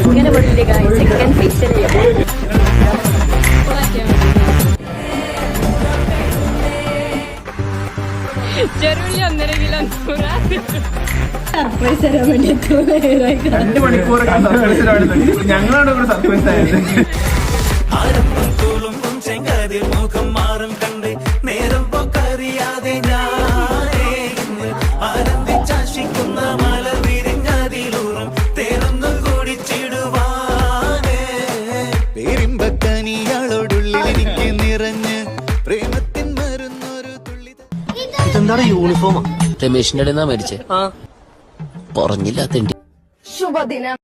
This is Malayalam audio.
ഇങ്ങനെ പൊട്ടില്ല ചിക്കൻ ഫിഷ് ചെറുള്ളി 1.5 കിലോ സർപ്രൈസ് തരാൻ വേണ്ടി 2 മണിക്കൂർ ഞങ്ങളോട് കൂടെ സർപ്രൈസ് ആയത്. ഇതെന്താണ് യൂണിഫോമാ? രമേശിന്റെ മേടിച്ചേ പറഞ്ഞില്ല. ശുഭദിനം.